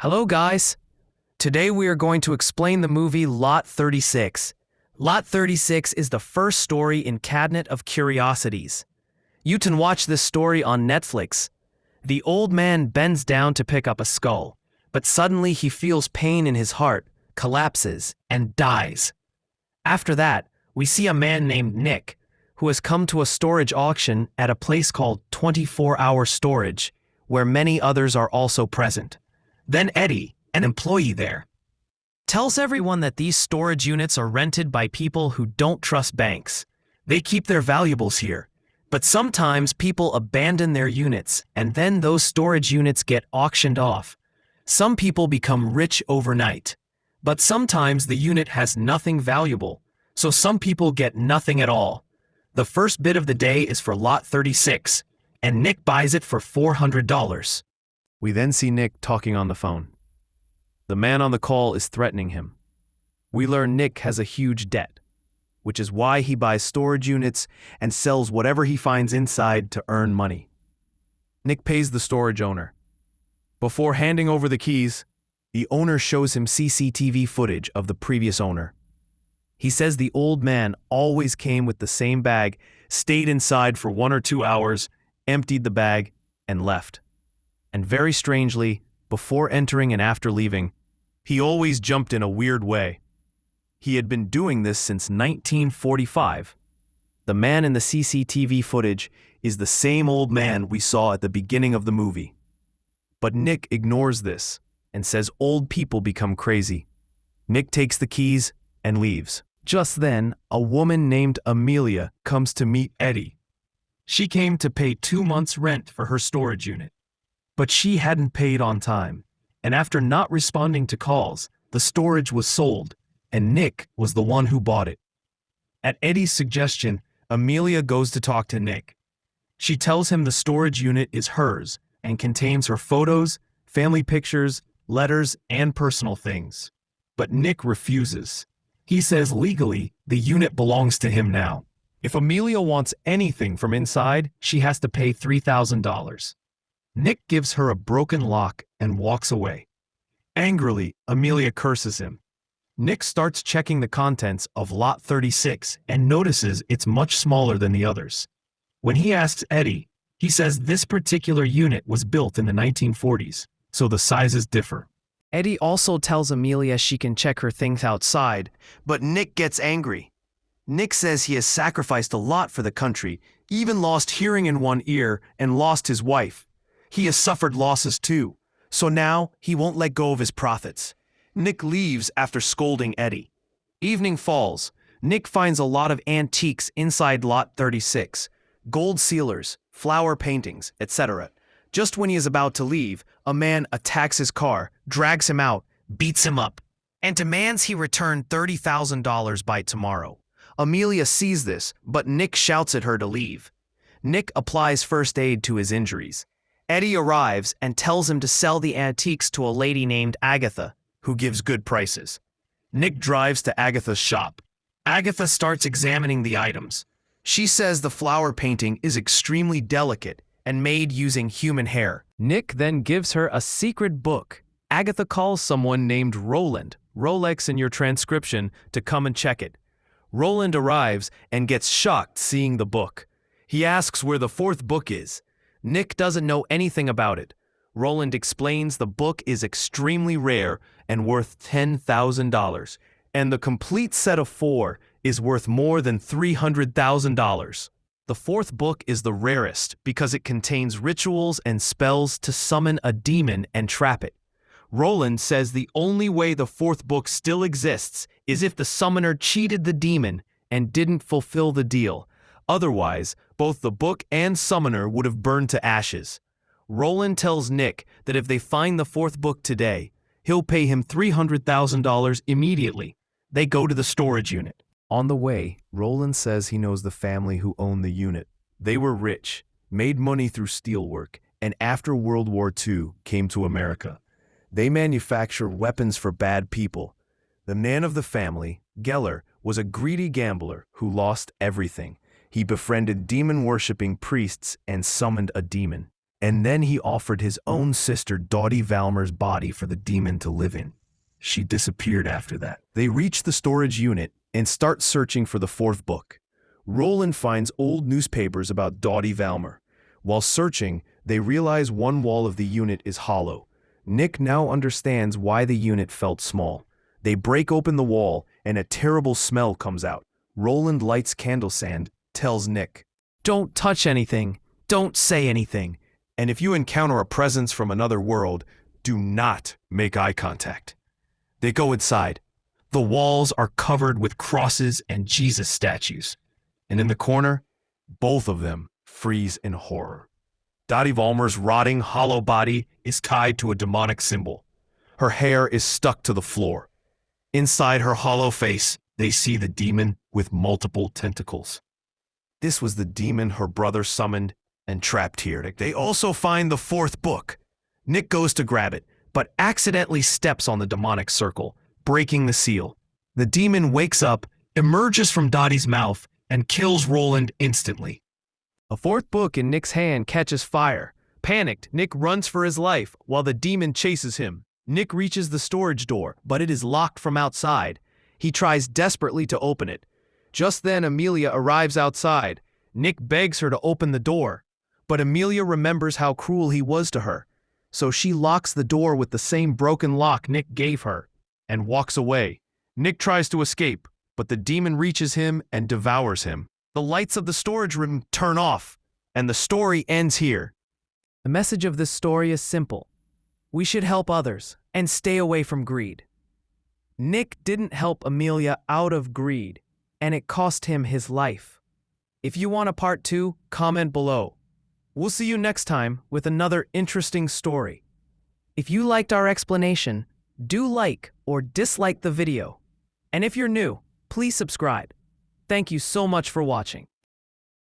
Hello, guys. Today we are going to explain the movie Lot 36. Lot 36 is the first story in Cabinet of Curiosities. You can watch this story on Netflix. The old man bends down to pick up a skull, but suddenly he feels pain in his heart, collapses, and dies. After that, we see a man named Nick, who has come to a storage auction at a place called 24-Hour Storage, where many others are also present. Then Eddie, an employee there, tells everyone that these storage units are rented by people who don't trust banks. They keep their valuables here, but sometimes people abandon their units and then those storage units get auctioned off. Some people become rich overnight, but sometimes the unit has nothing valuable, so some people get nothing at all. The first bid of the day is for Lot 36, and Nick buys it for $400. We then see Nick talking on the phone. The man on the call is threatening him. We learn Nick has a huge debt, which is why he buys storage units and sells whatever he finds inside to earn money. Nick pays the storage owner. Before handing over the keys, the owner shows him CCTV footage of the previous owner. He says the old man always came with the same bag, stayed inside for 1 or 2 hours, emptied the bag, and left. And very strangely, before entering and after leaving, he always jumped in a weird way. He had been doing this since 1945. The man in the CCTV footage is the same old man we saw at the beginning of the movie. But Nick ignores this and says old people become crazy. Nick takes the keys and leaves. Just then, a woman named Amelia comes to meet Eddie. She came to pay 2 months' rent for her storage unit, but she hadn't paid on time, and after not responding to calls, the storage was sold, and Nick was the one who bought it. At Eddie's suggestion, Amelia goes to talk to Nick. She tells him the storage unit is hers and contains her photos, family pictures, letters, and personal things. But Nick refuses. He says legally, the unit belongs to him now. If Amelia wants anything from inside, she has to pay $3,000. Nick gives her a broken lock and walks away. Angrily, Amelia curses him. Nick starts checking the contents of Lot 36 and notices it's much smaller than the others. When he asks Eddie, he says this particular unit was built in the 1940s, so the sizes differ. Eddie also tells Amelia she can check her things outside, but Nick gets angry. Nick says he has sacrificed a lot for the country, even lost hearing in one ear and lost his wife. He has suffered losses too, so now he won't let go of his profits. Nick leaves after scolding Eddie. Evening falls. Nick finds a lot of antiques inside Lot 36, gold sealers, flower paintings, etc. Just when he is about to leave, a man attacks his car, drags him out, beats him up, and demands he return $30,000 by tomorrow. Amelia sees this, but Nick shouts at her to leave. Nick applies first aid to his injuries. Eddie arrives and tells him to sell the antiques to a lady named Agatha, who gives good prices. Nick drives to Agatha's shop. Agatha starts examining the items. She says the flower painting is extremely delicate and made using human hair. Nick then gives her a secret book. Agatha calls someone named Roland, Rolex in your transcription, to come and check it. Roland arrives and gets shocked seeing the book. He asks where the 4th book is. Nick doesn't know anything about it. Roland explains the book is extremely rare and worth $10,000, and the complete set of 4 is worth more than $300,000. The 4th book is the rarest because it contains rituals and spells to summon a demon and trap it. Roland says the only way the 4th book still exists is if the summoner cheated the demon and didn't fulfill the deal. Otherwise, both the book and summoner would have burned to ashes. Roland tells Nick that if they find the 4th book today, he'll pay him $300,000 immediately. They go to the storage unit. On the way, Roland says he knows the family who owned the unit. They were rich, made money through steelwork, and after World War II came to America. They manufacture weapons for bad people. The man of the family, Geller, was a greedy gambler who lost everything. He befriended demon-worshipping priests and summoned a demon. And then he offered his own sister Dottie Valmer's body for the demon to live in. She disappeared after that. They reach the storage unit and start searching for the fourth book. Roland finds old newspapers about Dottie Valmer. While searching, they realize one wall of the unit is hollow. Nick now understands why the unit felt small. They break open the wall, and a terrible smell comes out. Roland lights candle sand, tells Nick, "Don't touch anything. Don't say anything. and if you encounter a presence from another world, do not make eye contact." They go inside. The walls are covered with crosses and Jesus statues. And in the corner, both of them freeze in horror. Dottie Valmer's rotting, hollow body is tied to a demonic symbol. Her hair is stuck to the floor. Inside her hollow face, they see the demon with multiple tentacles. This was the demon her brother summoned and trapped here. They also find the fourth book. Nick goes to grab it, but accidentally steps on the demonic circle, breaking the seal. The demon wakes up, emerges from Dottie's mouth, and kills Roland instantly. A fourth book in Nick's hand catches fire. Panicked, Nick runs for his life while the demon chases him. Nick reaches the storage door, but it is locked from outside. He tries desperately to open it. Just then, Amelia arrives outside. Nick begs her to open the door, but Amelia remembers how cruel he was to her. So she locks the door with the same broken lock Nick gave her and walks away. Nick tries to escape, but the demon reaches him and devours him. The lights of the storage room turn off, and the story ends here. The message of this story is simple. We should help others and stay away from greed. Nick didn't help Amelia out of greed, and it cost him his life. If you want a part 2, comment below. We'll see you next time with another interesting story. If you liked our explanation, do like or dislike the video. And if you're new, please subscribe. Thank you so much for watching.